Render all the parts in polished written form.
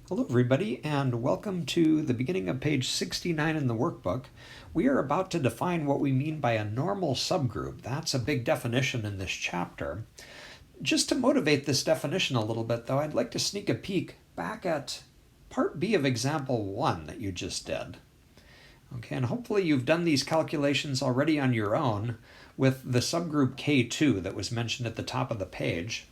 Hello everybody, and welcome to the beginning of page 69 in the workbook. We are about to define what we mean by a normal subgroup. That's a big definition in this chapter. Just to motivate this definition a little bit though, I'd like to sneak a peek back at part B of example 1 that you just did. Okay, and hopefully you've done these calculations already on your own with the subgroup K2 that was mentioned at the top of the page.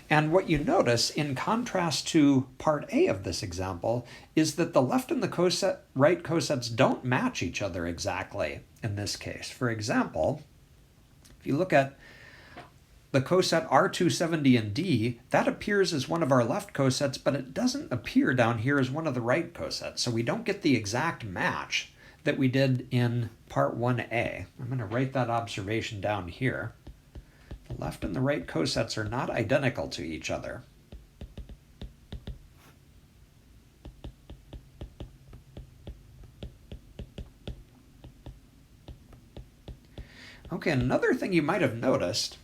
And what you notice, in contrast to part A of this example, is that the left and the right cosets don't match each other exactly in this case. For example, if you look at the coset R270 in D, that appears as one of our left cosets, but it doesn't appear down here as one of the right cosets. So we don't get the exact match that we did in part 1A. I'm going to write that observation down here. The left and the right cosets are not identical to each other. Okay, another thing you might have noticed,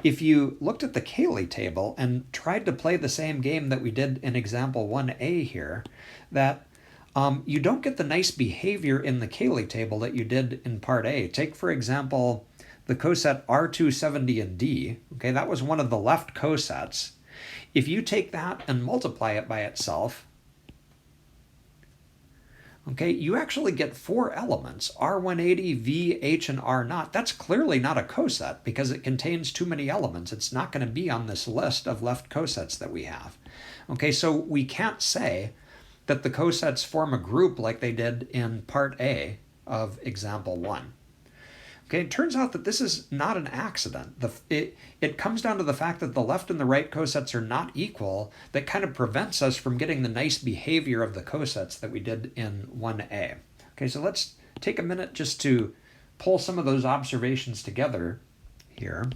if you looked at the Cayley table and tried to play the same game that we did in example 1A here, that you don't get the nice behavior in the Cayley table that you did in part A. Take, for example, the coset R270 in D. Okay, that was one of the left cosets. If you take that and multiply it by itself, okay, you actually get 4 elements, R180, V, H, and R naught. That's clearly not a coset because it contains too many elements. It's not going to be on this list of left cosets that we have. Okay, so we can't say that the cosets form a group like they did in part A of example 1. Okay, it turns out that this is not an accident. It comes down to the fact that the left and the right cosets are not equal that kind of prevents us from getting the nice behavior of the cosets that we did in 1A. Okay, so let's take a minute just to pull some of those observations together here.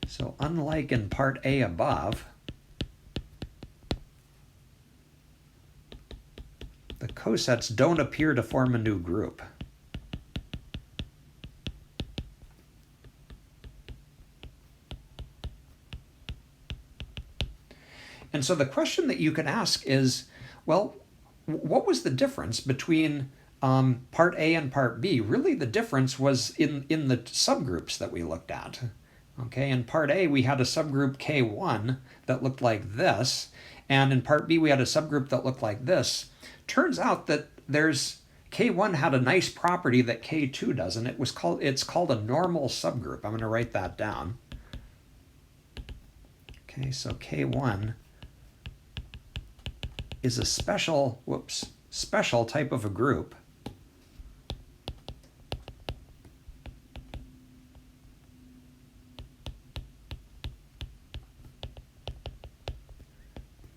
So unlike in part A above, the cosets don't appear to form a new group. And so the question that you can ask is, well, what was the difference between part A and part B? Really, the difference was in the subgroups that we looked at. Okay, in part A, we had a subgroup K1 that looked like this, and in part B, we had a subgroup that looked like this. Turns out that K1 had a nice property that K2 doesn't. It's called a normal subgroup. I'm going to write that down. Okay, so K1 is a special type of a group.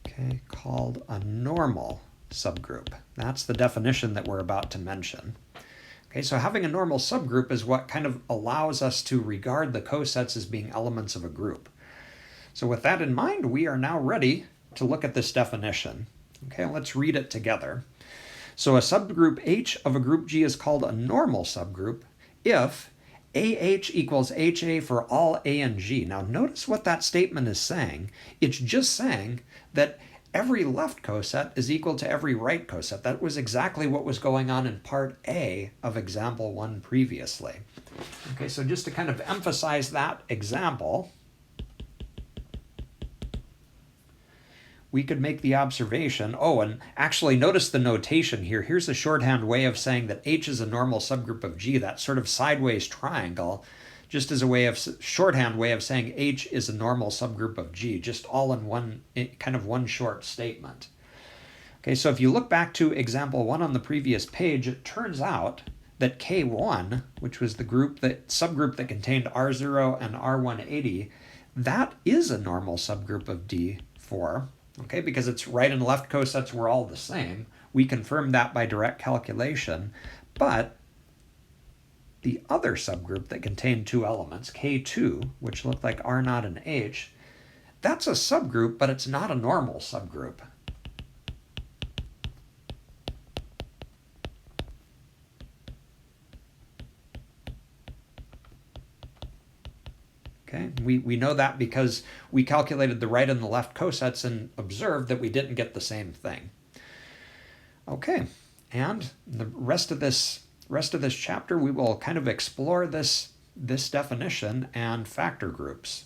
Okay, called a normal subgroup. That's the definition that we're about to mention. Okay, so having a normal subgroup is what kind of allows us to regard the cosets as being elements of a group. So with that in mind, we are now ready to look at this definition. Okay, let's read it together. So a subgroup H of a group G is called a normal subgroup if AH equals HA for all A and G. Now notice what that statement is saying. It's just saying that every left coset is equal to every right coset. That was exactly what was going on in part A of example 1 previously. Okay, so just to kind of emphasize that example, we could make the observation, and actually notice the notation here. Here's a shorthand way of saying that H is a normal subgroup of G, that sort of sideways triangle, just as a shorthand way of saying H is a normal subgroup of G, just all in one short statement. Okay, so if you look back to example 1 on the previous page, it turns out that K1, which was the subgroup that contained R0 and R180, that is a normal subgroup of D4. Okay, because its right and left cosets were all the same. We confirmed that by direct calculation. But the other subgroup that contained 2 elements, K2, which looked like R0 and H, that's a subgroup, but it's not a normal subgroup. Okay, We know that because we calculated the right and the left cosets and observed that we didn't get the same thing. Okay, and the rest of this chapter we will kind of explore this definition and factor groups.